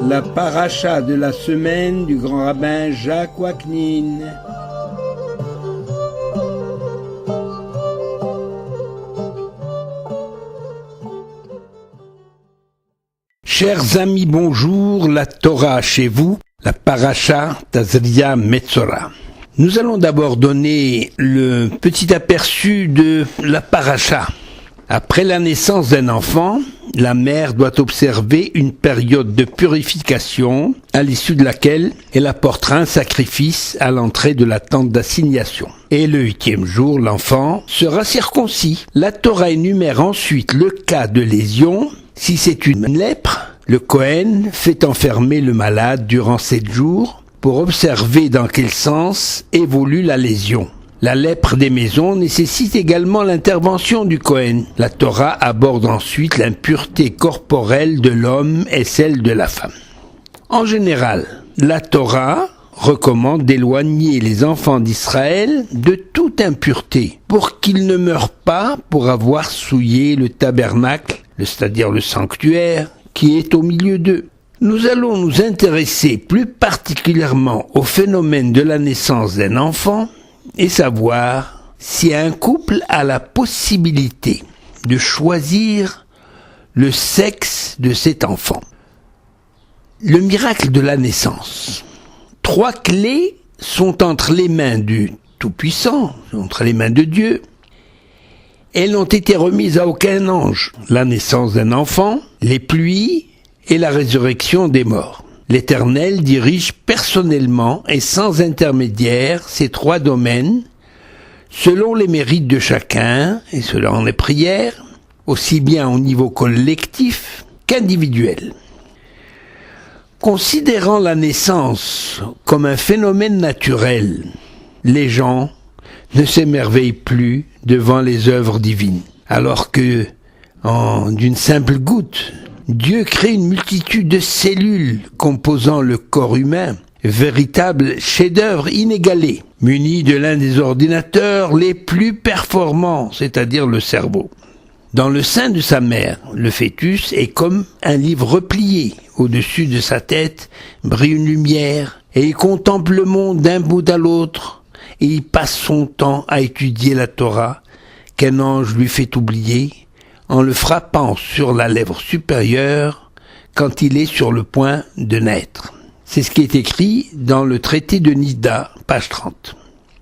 La paracha de la semaine du grand rabbin Jacques Waknin. Chers amis, bonjour, la Torah chez vous, la paracha Tazria Metzora. Nous allons d'abord donner le petit aperçu de la paracha. Après la naissance d'un enfant, la mère doit observer une période de purification à l'issue de laquelle elle apportera un sacrifice à l'entrée de la tente d'assignation. Et le 8e jour, l'enfant sera circoncis. La Torah énumère ensuite le cas de lésion. Si c'est une lèpre, le Kohen fait enfermer le malade durant 7 jours pour observer dans quel sens évolue la lésion. La lèpre des maisons nécessite également l'intervention du Kohen. La Torah aborde ensuite l'impureté corporelle de l'homme et celle de la femme. En général, la Torah recommande d'éloigner les enfants d'Israël de toute impureté pour qu'ils ne meurent pas pour avoir souillé le tabernacle, c'est-à-dire le sanctuaire, qui est au milieu d'eux. Nous allons nous intéresser plus particulièrement au phénomène de la naissance d'un enfant et savoir si un couple a la possibilité de choisir le sexe de cet enfant. Le miracle de la naissance. 3 clés sont entre les mains du Tout-Puissant, entre les mains de Dieu. Elles n'ont été remises à aucun ange. La naissance d'un enfant, les pluies et la résurrection des morts. L'Éternel dirige personnellement et sans intermédiaire ces 3 domaines, selon les mérites de chacun et selon les prières, aussi bien au niveau collectif qu'individuel. Considérant la naissance comme un phénomène naturel, les gens ne s'émerveillent plus devant les œuvres divines, alors que, d'une simple goutte, Dieu crée une multitude de cellules composant le corps humain, véritable chef-d'œuvre inégalé, muni de l'un des ordinateurs les plus performants, c'est-à-dire le cerveau. Dans le sein de sa mère, le fœtus est comme un livre replié. Au-dessus de sa tête brille une lumière et il contemple le monde d'un bout à l'autre et il passe son temps à étudier la Torah qu'un ange lui fait oublier en le frappant sur la lèvre supérieure quand il est sur le point de naître. C'est ce qui est écrit dans le traité de Nida, page 30.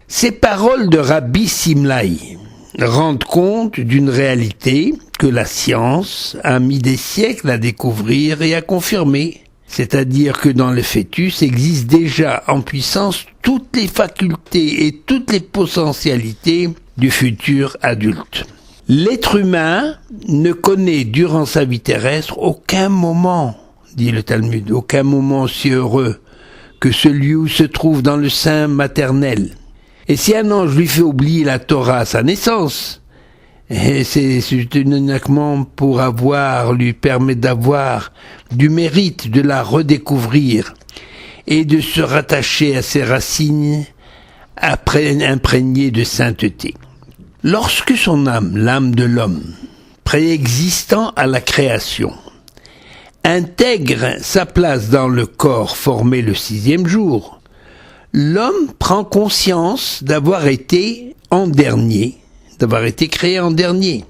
Ces paroles de Rabbi Simlaï rendent compte d'une réalité que la science a mis des siècles à découvrir et à confirmer, c'est-à-dire que dans le fœtus existent déjà en puissance toutes les facultés et toutes les potentialités du futur adulte. L'être humain ne connaît durant sa vie terrestre aucun moment, dit le Talmud, aucun moment aussi heureux que celui où se trouve dans le sein maternel. Et si un ange lui fait oublier la Torah à sa naissance, c'est uniquement pour lui permettre d'avoir du mérite de la redécouvrir et de se rattacher à ses racines imprégnées de sainteté. Lorsque son âme, l'âme de l'homme, préexistant à la création, intègre sa place dans le corps formé le 6e jour, l'homme prend conscience d'avoir été créé en dernier,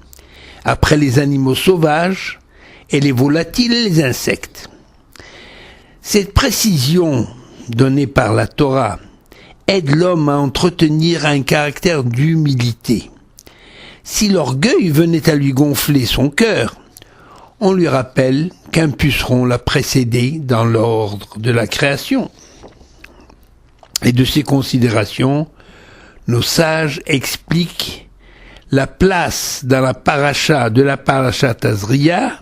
après les animaux sauvages et les volatiles et les insectes. Cette précision donnée par la Torah aide l'homme à entretenir un caractère d'humilité. Si l'orgueil venait à lui gonfler son cœur, on lui rappelle qu'un puceron l'a précédé dans l'ordre de la création. Et de ces considérations, nos sages expliquent la place dans la paracha de la paracha Tazria,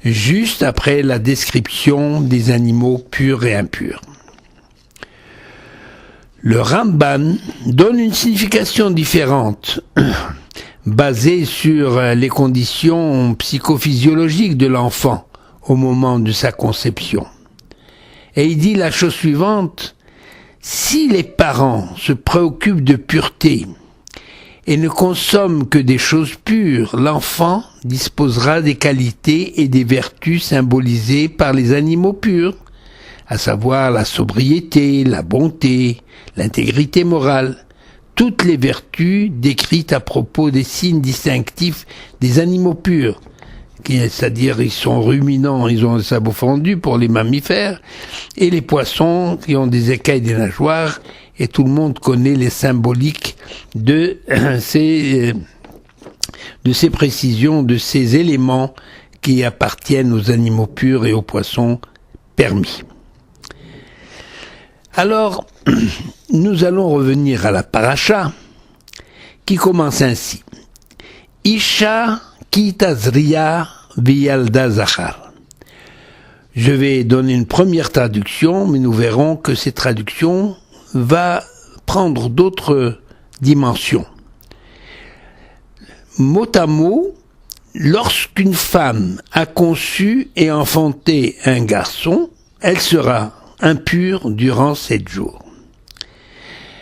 juste après la description des animaux purs et impurs. Le Ramban donne une signification différente, basée sur les conditions psychophysiologiques de l'enfant au moment de sa conception. Et il dit la chose suivante: si les parents se préoccupent de pureté et ne consomment que des choses pures, l'enfant disposera des qualités et des vertus symbolisées par les animaux purs, à savoir la sobriété, la bonté, l'intégrité morale, toutes les vertus décrites à propos des signes distinctifs des animaux purs, c'est-à-dire ils sont ruminants, ils ont un sabot fendu pour les mammifères, et les poissons qui ont des écailles des nageoires, et tout le monde connaît les symboliques de ces précisions, de ces éléments qui appartiennent aux animaux purs et aux poissons permis. Alors, nous allons revenir à la paracha, qui commence ainsi. Isha ki tazria v'yalda zachar. Je vais donner une première traduction, mais nous verrons que cette traduction va prendre d'autres dimensions. Mot à mot, lorsqu'une femme a conçu et enfanté un garçon, elle sera impure durant 7 jours.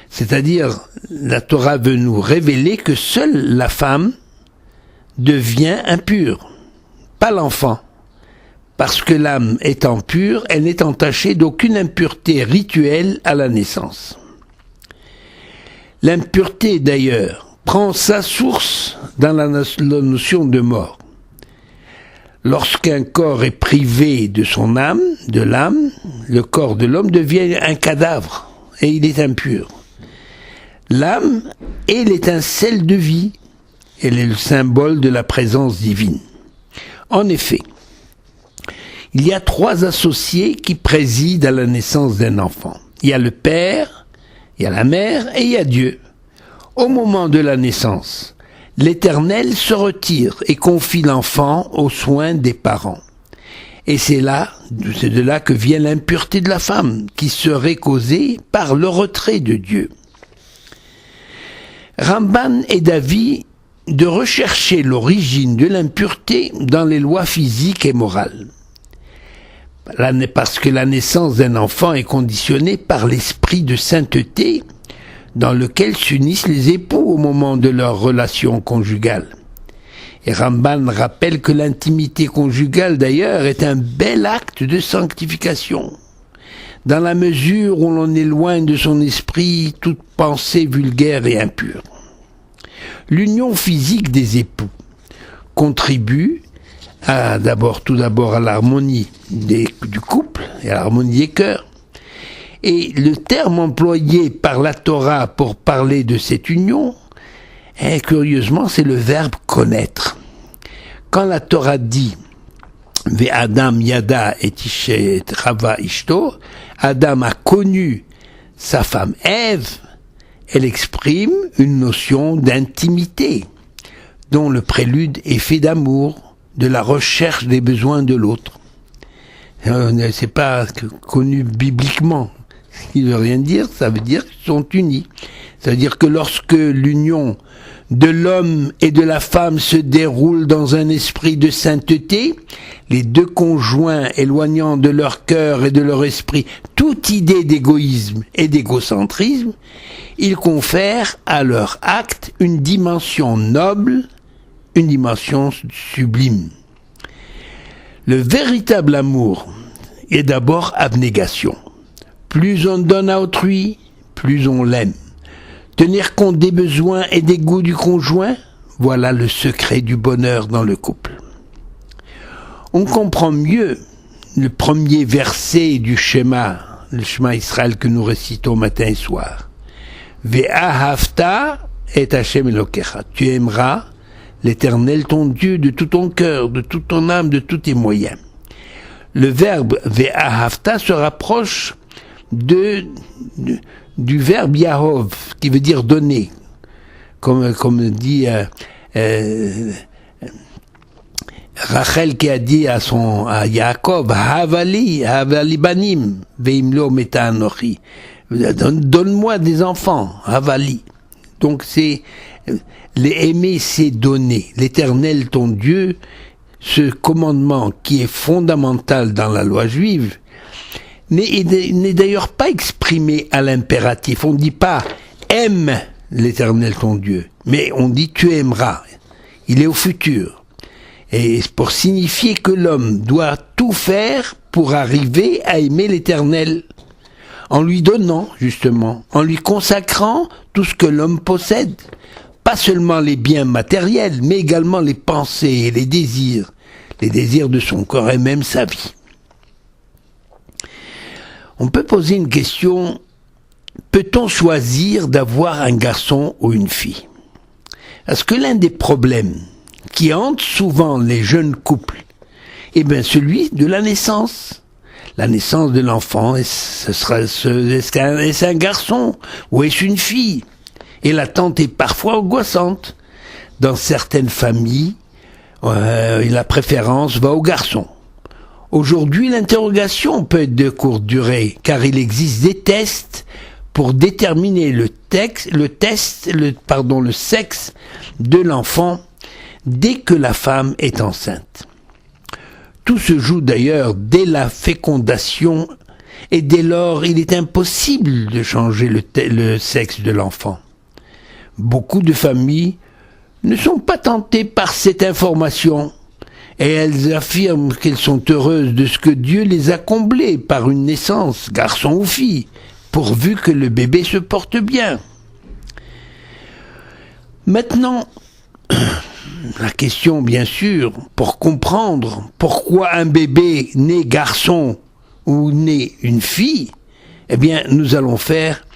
C'est-à-dire, la Torah veut nous révéler que seule la femme devient impure, pas l'enfant. Parce que l'âme étant pure, elle n'est entachée d'aucune impureté rituelle à la naissance. L'impureté, d'ailleurs, prend sa source dans la notion de mort. Lorsqu'un corps est privé de son âme, de l'âme, le corps de l'homme devient un cadavre et il est impur. L'âme est l'étincelle de vie, elle est le symbole de la présence divine. En effet, il y a 3 associés qui président à la naissance d'un enfant. Il y a le père, il y a la mère et il y a Dieu. Au moment de la naissance, l'Éternel se retire et confie l'enfant aux soins des parents. Et c'est de là que vient l'impureté de la femme, qui serait causée par le retrait de Dieu. Ramban est d'avis de rechercher l'origine de l'impureté dans les lois physiques et morales. Parce que la naissance d'un enfant est conditionnée par l'esprit de sainteté dans lequel s'unissent les époux au moment de leur relation conjugale. Et Ramban rappelle que l'intimité conjugale, d'ailleurs, est un bel acte de sanctification, dans la mesure où l'on éloigne de son esprit toute pensée vulgaire et impure. L'union physique des époux contribue tout d'abord à l'harmonie du couple et à l'harmonie des cœurs. Et le terme employé par la Torah pour parler de cette union, curieusement, c'est le verbe connaître. Quand la Torah dit Ve'adam yada et Rava ishto, Adam a connu sa femme Ève, elle exprime une notion d'intimité, dont le prélude est fait d'amour, de la recherche des besoins de l'autre. C'est pas connu bibliquement. Ce qui ne veut rien dire, ça veut dire qu'ils sont unis. Ça veut dire que lorsque l'union de l'homme et de la femme se déroule dans un esprit de sainteté, les 2 conjoints éloignant de leur cœur et de leur esprit toute idée d'égoïsme et d'égocentrisme, ils confèrent à leur acte une dimension noble, une dimension sublime. Le véritable amour est d'abord abnégation. Plus on donne à autrui, plus on l'aime. Tenir compte des besoins et des goûts du conjoint, voilà le secret du bonheur dans le couple. On comprend mieux le premier verset du schéma, le schéma Israël que nous récitons matin et soir. Ve'ahavta et Hashem Elokecha. Tu aimeras l'Éternel ton Dieu de tout ton cœur, de toute ton âme, de tous tes moyens. Le verbe ve'ahavta se rapproche du verbe Yahov, qui veut dire donner, comme dit Rachel qui a dit à Yaakov, Havali banim, veimlo meta anochi. Donne-moi des enfants, Havali. Donc aimer, c'est donner. L'Éternel, ton Dieu, ce commandement qui est fondamental dans la loi juive, n'est d'ailleurs pas exprimé à l'impératif. On ne dit pas « aime l'Éternel ton Dieu », mais on dit « tu aimeras ». Il est au futur. Et pour signifier que l'homme doit tout faire pour arriver à aimer l'Éternel, en lui donnant, justement, en lui consacrant tout ce que l'homme possède, pas seulement les biens matériels, mais également les pensées et les désirs de son corps et même sa vie. On peut poser une question, peut-on choisir d'avoir un garçon ou une fille? Parce que l'un des problèmes qui hante souvent les jeunes couples, est bien celui de la naissance. La naissance de l'enfant, est-ce un garçon ou est-ce une fille? Et l'attente est parfois angoissante. Dans certaines familles, la préférence va au garçon. Aujourd'hui, l'interrogation peut être de courte durée, car il existe des tests pour déterminer le sexe de l'enfant dès que la femme est enceinte. Tout se joue d'ailleurs dès la fécondation et dès lors il est impossible de changer le sexe de l'enfant. Beaucoup de familles ne sont pas tentées par cette information et elles affirment qu'elles sont heureuses de ce que Dieu les a comblées par une naissance, garçon ou fille, pourvu que le bébé se porte bien. Maintenant, la question, bien sûr, pour comprendre pourquoi un bébé né garçon ou né une fille, eh bien, nous allons faire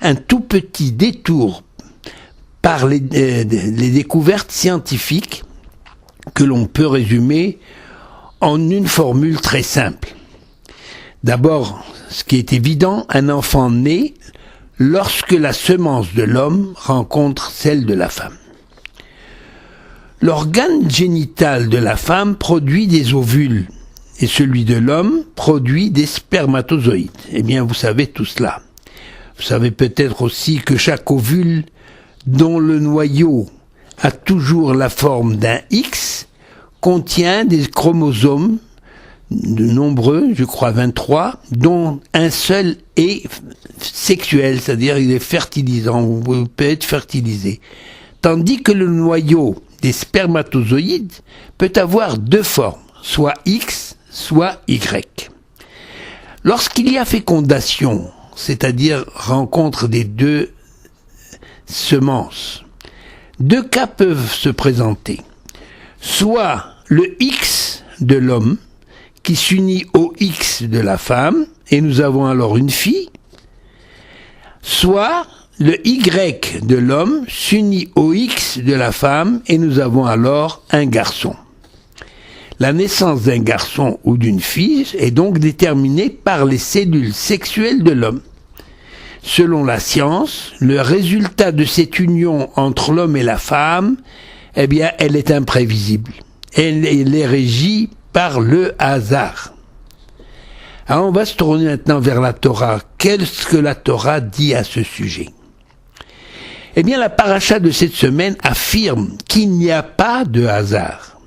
un tout petit détour par les découvertes scientifiques que l'on peut résumer en une formule très simple. D'abord, ce qui est évident, un enfant naît lorsque la semence de l'homme rencontre celle de la femme. L'organe génital de la femme produit des ovules et celui de l'homme produit des spermatozoïdes. Eh bien, vous savez tout cela. Vous savez peut-être aussi que chaque ovule, dont le noyau a toujours la forme d'un X, contient des chromosomes, de nombreux, je crois 23, dont un seul est sexuel, c'est-à-dire il est fertilisant, ou peut être fertilisé. Tandis que le noyau des spermatozoïdes peut avoir deux formes, soit X, soit Y. Lorsqu'il y a fécondation, c'est-à-dire rencontre des deux semences, deux cas peuvent se présenter. Soit le X de l'homme qui s'unit au X de la femme, et nous avons alors une fille, soit le Y de l'homme s'unit au X de la femme et nous avons alors un garçon. La naissance d'un garçon ou d'une fille est donc déterminée par les cellules sexuelles de l'homme. Selon la science, le résultat de cette union entre l'homme et la femme, eh bien, elle est imprévisible. Elle est régie par le hasard. Alors on va se tourner maintenant vers la Torah. Qu'est-ce que la Torah dit à ce sujet? Eh bien, la paracha de cette semaine affirme qu'il n'y a pas de hasard.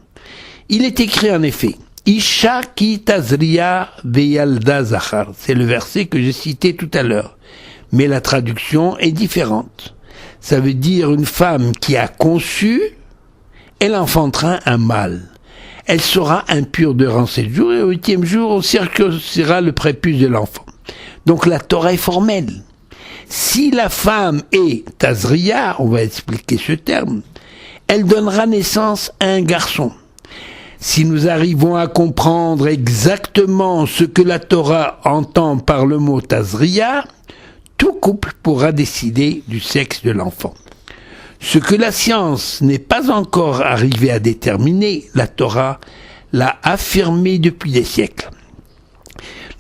Il est écrit en effet, Isha ki tazria veyalda zachar. C'est le verset que j'ai cité tout à l'heure. Mais la traduction est différente. Ça veut dire une femme qui a conçu, elle enfantera un mâle. Elle sera impure durant 7 jours et au 8e jour, on circoncira le prépuce de l'enfant. Donc la Torah est formelle. Si la femme est Tazria, on va expliquer ce terme, elle donnera naissance à un garçon. Si nous arrivons à comprendre exactement ce que la Torah entend par le mot Tazria, tout couple pourra décider du sexe de l'enfant. Ce que la science n'est pas encore arrivée à déterminer, la Torah l'a affirmé depuis des siècles.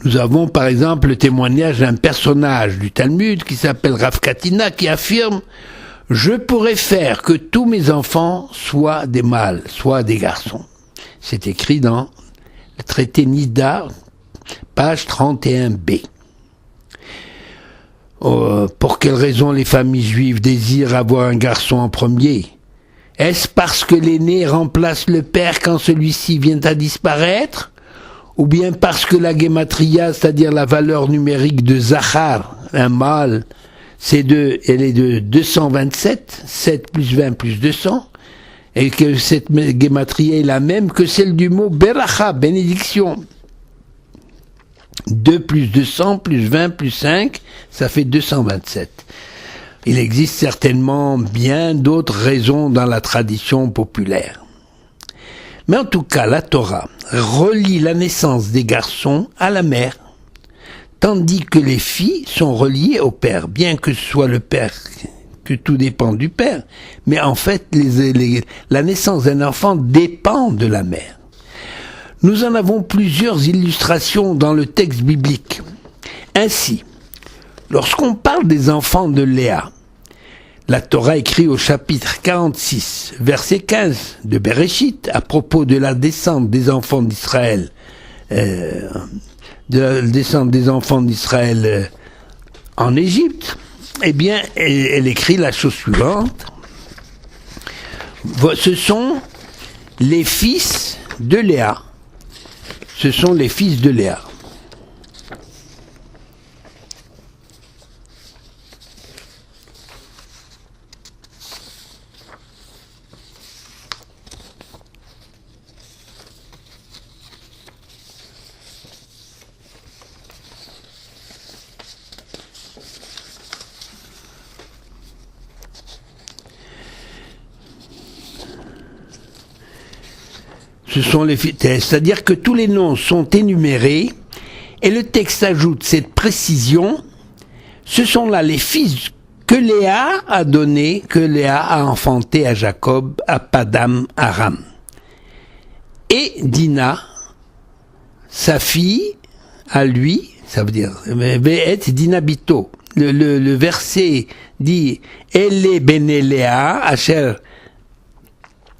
Nous avons par exemple le témoignage d'un personnage du Talmud qui s'appelle Rav Katina qui affirme « Je pourrais faire que tous mes enfants soient des mâles, soient des garçons ». C'est écrit dans le traité Nida, page 31b. Pour quelle raison les familles juives désirent avoir un garçon en premier? Est-ce parce que l'aîné remplace le père quand celui-ci vient à disparaître? Ou bien parce que la gematria, c'est-à-dire la valeur numérique de Zachar, un mâle, elle est de 227, 7 plus 20 plus 200, et que cette gematria est la même que celle du mot beracha, bénédiction. 2 plus 200 plus 20 plus 5, ça fait 227. Il existe certainement bien d'autres raisons dans la tradition populaire. Mais en tout cas, la Torah relie la naissance des garçons à la mère, tandis que les filles sont reliées au père, bien que ce soit le père, que tout dépend du père. Mais en fait, la naissance d'un enfant dépend de la mère. Nous en avons plusieurs illustrations dans le texte biblique. Ainsi, lorsqu'on parle des enfants de Léa, la Torah écrit au chapitre 46, verset 15 de Bereshit, à propos de la descente des enfants d'Israël, en Égypte, eh bien, elle écrit la chose suivante. Ce sont les fils de Léa. Ce sont les fils de Léa. Ce sont les fils, c'est-à-dire que tous les noms sont énumérés et le texte ajoute cette précision. Ce sont là les fils que Léa a donnés, que Léa a enfantés à Jacob, à Padam Aram. Et Dina, sa fille, à lui, ça veut dire Ve'et Dina Bito. Le verset dit Elle bene Léa, Asher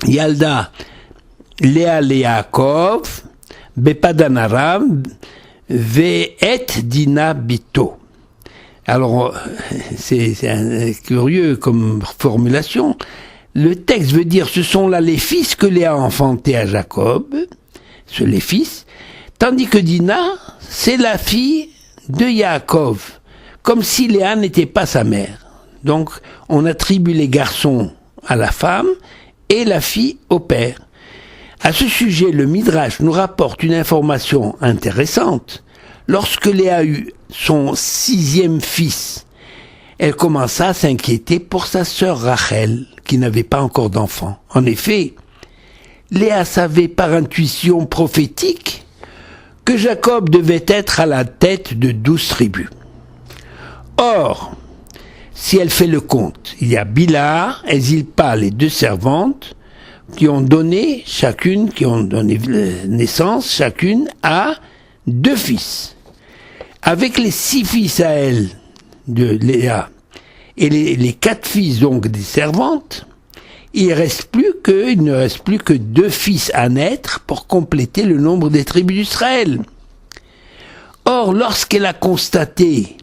Yalda Léa Yaakov, Bepadan Aram, Ve'et Dina Bito. Alors, c'est curieux comme formulation. Le texte veut dire, ce sont là les fils que Léa a enfantés à Jacob, les fils, tandis que Dina, c'est la fille de Yaakov, comme si Léa n'était pas sa mère. Donc, on attribue les garçons à la femme et la fille au père. À ce sujet, le Midrash nous rapporte une information intéressante. Lorsque Léa eut son 6e fils, elle commença à s'inquiéter pour sa sœur Rachel, qui n'avait pas encore d'enfant. En effet, Léa savait par intuition prophétique que Jacob devait être à la tête de 12 tribus. Or, si elle fait le compte, il y a Bila et Zilpa, les 2 servantes, qui ont donné naissance chacune à 2 fils. Avec les 6 fils à elle de Léa et les 4 fils donc des servantes, il ne reste plus que 2 fils à naître pour compléter le nombre des tribus d'Israël. Or, lorsqu'elle a constaté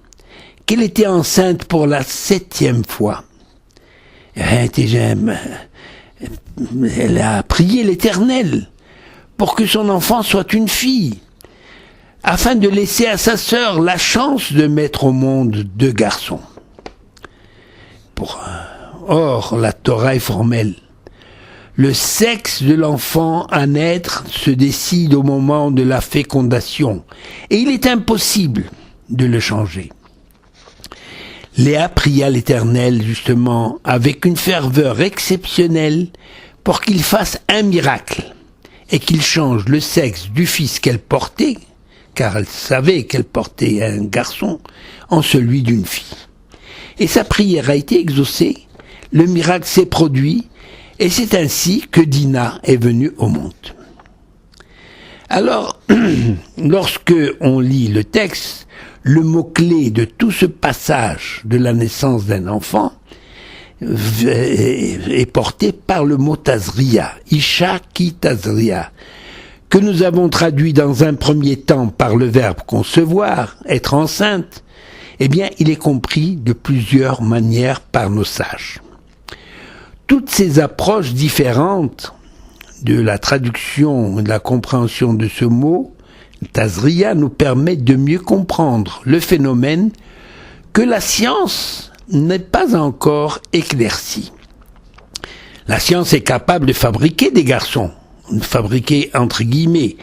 qu'elle était enceinte pour la 7e fois, elle a prié l'Éternel pour que son enfant soit une fille, afin de laisser à sa sœur la chance de mettre au monde 2 garçons. Or, la Torah est formelle. Le sexe de l'enfant à naître se décide au moment de la fécondation, et il est impossible de le changer. Léa pria l'Éternel, justement, avec une ferveur exceptionnelle, pour qu'il fasse un miracle, et qu'il change le sexe du fils qu'elle portait, car elle savait qu'elle portait un garçon, en celui d'une fille. Et sa prière a été exaucée, le miracle s'est produit, et c'est ainsi que Dina est venue au monde. Alors, lorsque on lit le texte, le mot-clé de tout ce passage de la naissance d'un enfant est porté par le mot Tazria, Isha ki Tazria, que nous avons traduit dans un premier temps par le verbe concevoir, être enceinte. Eh bien, il est compris de plusieurs manières par nos sages. Toutes ces approches différentes de la traduction et de la compréhension de ce mot, Tazria, nous permettent de mieux comprendre le phénomène que la science n'est pas encore éclaircie. La science est capable de fabriquer des garçons, de fabriquer entre guillemets,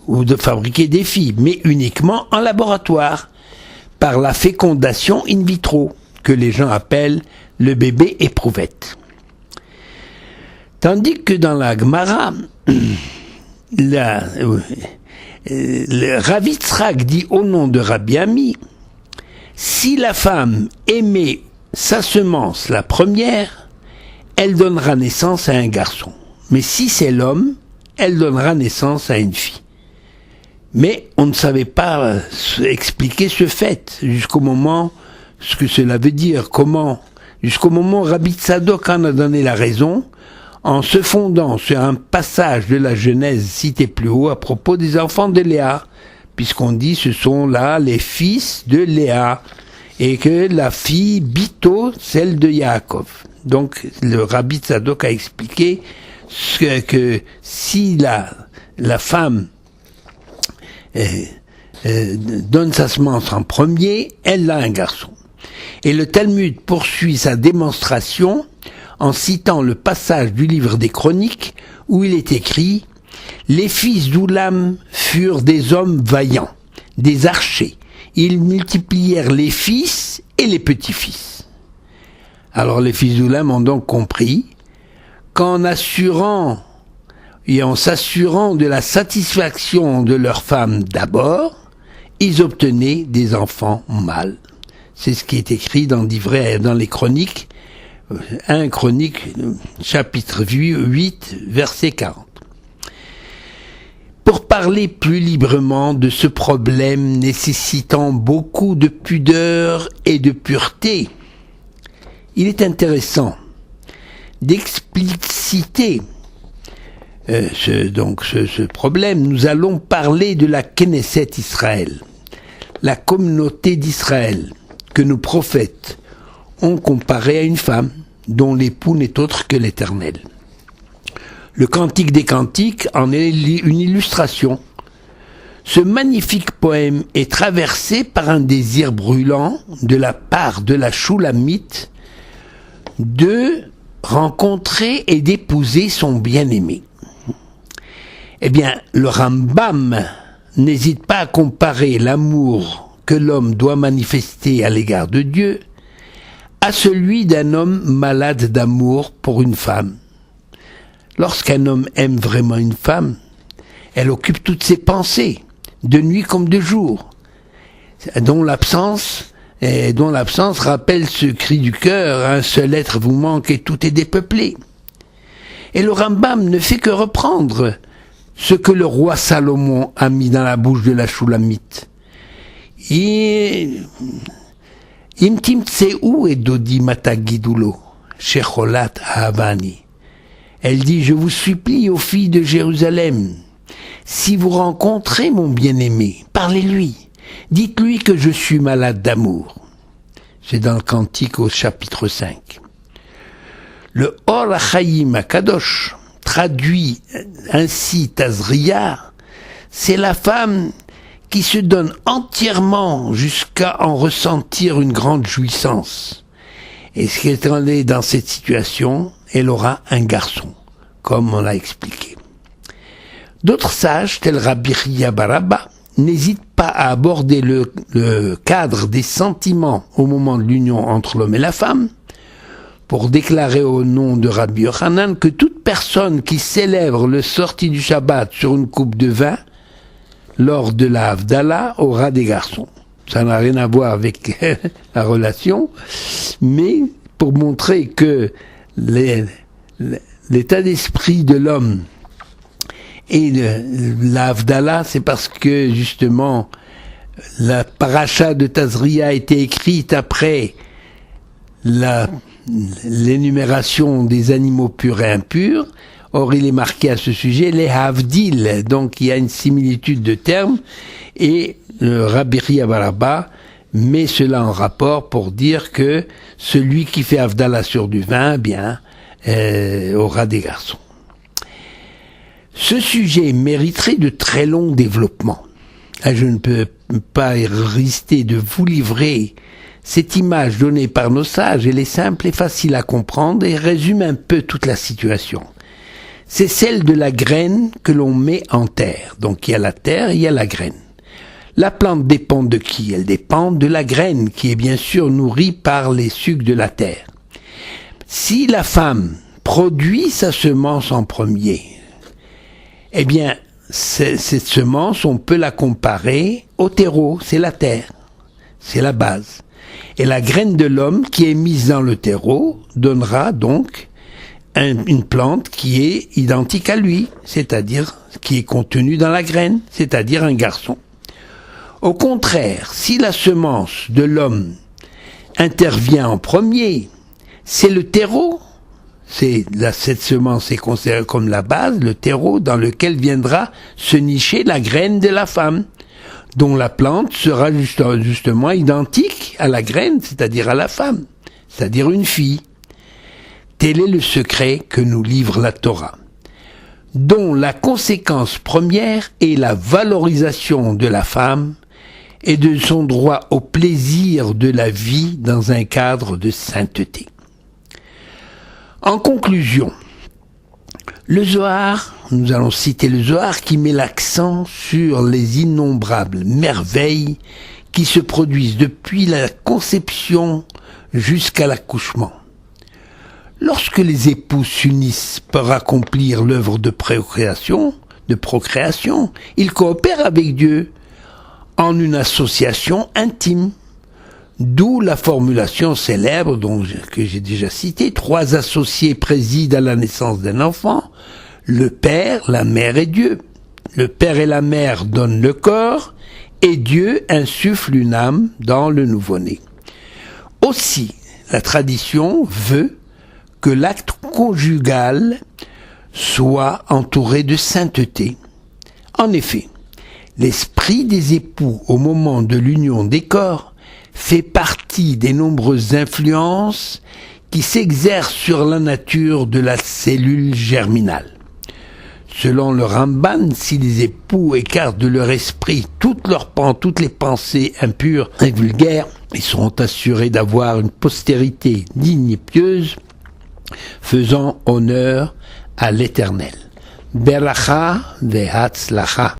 ou de fabriquer des filles, mais uniquement en laboratoire, par la fécondation in vitro, que les gens appellent le bébé éprouvette. Tandis que dans la Gemara, le Rav Yitzhak dit au nom de Rabbi Ami, si la femme émet sa semence la première, elle donnera naissance à un garçon. Mais si c'est l'homme, elle donnera naissance à une fille. Mais on ne savait pas expliquer ce fait jusqu'au moment, ce que cela veut dire, comment, jusqu'au moment où Rabbi Tzadok en a donné la raison, en se fondant sur un passage de la Genèse cité plus haut à propos des enfants de Léa, puisqu'on dit ce sont là les fils de Léa, et que la fille Bito, celle de Yaakov. Donc le Rabbi Tzadok a expliqué que si la femme donne sa semence en premier, elle a un garçon. Et le Talmud poursuit sa démonstration en citant le passage du livre des Chroniques où il est écrit « Les fils d'Oulam furent des hommes vaillants, des archers. Ils multiplièrent les fils et les petits-fils. » Alors les fils d'Oulam ont donc compris qu'en assurant et en s'assurant de la satisfaction de leurs femmes d'abord, ils obtenaient des enfants mâles. C'est ce qui est écrit dans les Chroniques, 1 Chronique, chapitre 8, verset 40. Pour parler plus librement de ce problème nécessitant beaucoup de pudeur et de pureté, il est intéressant d'expliciter ce problème. Nous allons parler de la Knesset Israël, la communauté d'Israël, que nos prophètes ont comparée à une femme dont l'époux n'est autre que l'Éternel. Le Cantique des Cantiques en est une illustration. Ce magnifique poème est traversé par un désir brûlant de la part de la Shulamite de rencontrer et d'épouser son bien-aimé. Eh bien, le Rambam n'hésite pas à comparer l'amour que l'homme doit manifester à l'égard de Dieu à celui d'un homme malade d'amour pour une femme. Lorsqu'un homme aime vraiment une femme, elle occupe toutes ses pensées, de nuit comme de jour, dont l'absence rappelle ce cri du cœur, un seul être vous manque et tout est dépeuplé. Et le Rambam ne fait que reprendre ce que le roi Salomon a mis dans la bouche de la Shulamite. Im timtseu et dodi matagidulo, shecholat ahavani. Elle dit, je vous supplie, ô filles de Jérusalem, si vous rencontrez mon bien-aimé, parlez-lui, dites-lui que je suis malade d'amour. C'est dans le Cantique au chapitre 5. Le Or HaChaim HaKadosh traduit ainsi Tazria, c'est la femme qui se donne entièrement jusqu'à en ressentir une grande jouissance. Et ce qu'elle est dans cette situation, elle aura un garçon, comme on l'a expliqué. D'autres sages, tels Rabbi Chia bar Abba, n'hésitent pas à aborder le cadre des sentiments au moment de l'union entre l'homme et la femme, pour déclarer au nom de Rabbi Yochanan que toute personne qui célèbre le sortie du Shabbat sur une coupe de vin, lors de la Havdalah, aura des garçons. Ça n'a rien à voir avec la relation, mais pour montrer que l'état d'esprit de l'homme et la Havdalah, c'est parce que justement la paracha de Tazria a été écrite après l'énumération des animaux purs et impurs. Or, il est marqué à ce sujet les Havdil, donc il y a une similitude de termes, et le Rabbi Chia bar Abba met cela en rapport pour dire que celui qui fait Havdalah sur du vin, aura des garçons. Ce sujet mériterait de très longs développements. Je ne peux pas résister de vous livrer cette image donnée par nos sages. Elle est simple et facile à comprendre et résume un peu toute la situation. c'est celle de la graine que l'on met en terre. Donc il y a la terre, il y a la graine. La plante dépend de qui? Elle dépend de la graine, qui est bien sûr nourrie par les sucs de la terre. Si la femme produit sa semence en premier, eh bien, cette semence, on peut la comparer au terreau, c'est la terre, c'est la base. Et la graine de l'homme qui est mise dans le terreau donnera donc une plante qui est identique à lui, c'est-à-dire qui est contenue dans la graine, c'est-à-dire un garçon. Au contraire, si la semence de l'homme intervient en premier, c'est le terreau. Cette semence est considérée comme la base, le terreau dans lequel viendra se nicher la graine de la femme, dont la plante sera justement identique à la graine, c'est-à-dire à la femme, c'est-à-dire une fille. Tel est le secret que nous livre la Torah, dont la conséquence première est la valorisation de la femme et de son droit au plaisir de la vie dans un cadre de sainteté. En conclusion, le Zohar, nous allons citer le Zohar qui met l'accent sur les innombrables merveilles qui se produisent depuis la conception jusqu'à l'accouchement. Lorsque les époux s'unissent pour accomplir l'œuvre de procréation, ils coopèrent avec Dieu en une association intime. D'où la formulation célèbre que j'ai déjà citée, 3 associés président à la naissance d'un enfant, le père, la mère et Dieu. Le père et la mère donnent le corps et Dieu insuffle une âme dans le nouveau-né. Aussi, la tradition veut que l'acte conjugal soit entouré de sainteté. En effet, l'esprit des époux au moment de l'union des corps fait partie des nombreuses influences qui s'exercent sur la nature de la cellule germinale. Selon le Ramban, si les époux écartent de leur esprit toutes les pensées impures et vulgaires, ils seront assurés d'avoir une postérité digne et pieuse, faisant honneur à l'Éternel. Beracha ve'hatzlacha.